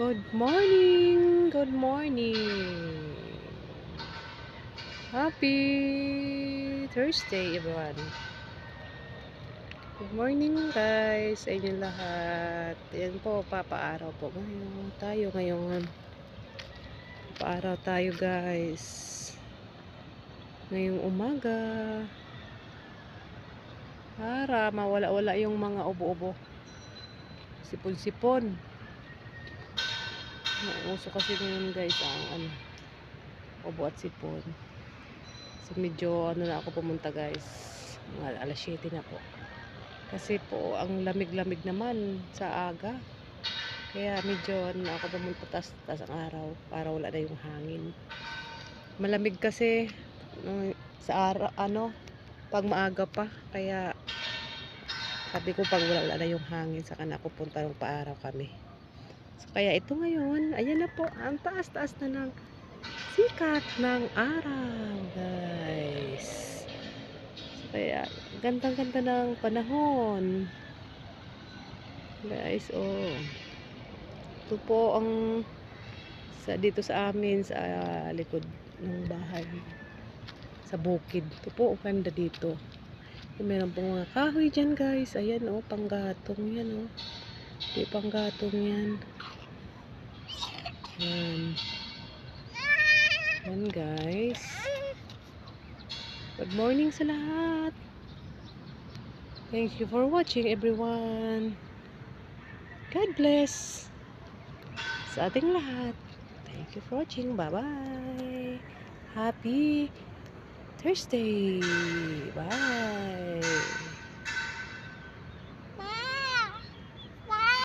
Good morning! Good morning! Happy Thursday, everyone! Good morning, guys, sa inyo lahat. Yan po, papaaraw po ngayon. Papaaraw tayo, guys. Ngayong umaga. Para mawala-wala yung mga ubo-ubo. Sipon-sipon. Nauso kasi ngayon, guys, ang ubo at sipon. So medyo na ako pumunta, guys, mga alas 7 na po kasi po ang lamig-lamig naman sa aga, kaya medyo na ako pumunta tas ang araw para wala na yung hangin. Malamig kasi sa araw, pag maaga pa, kaya sabi ko pag wala na yung hangin saka na ako punta ng paaraw kami. So, kaya ito ngayon, ayan na po, ang taas-taas na ng sikat ng araw, guys. So, kaya gandang-ganda ng panahon, guys. Ito po ang dito sa amin sa likod ng bahay, sa bukid. Ito po ang ganda dito. Meron pong mga kahoy dyan, guys. Ayan, panggatong yan, di panggatong yan. Yan, guys. Good morning sa lahat. Thank you for watching, everyone. God bless sa ating lahat. Thank you for watching. Bye-bye. Happy Thursday. Bye.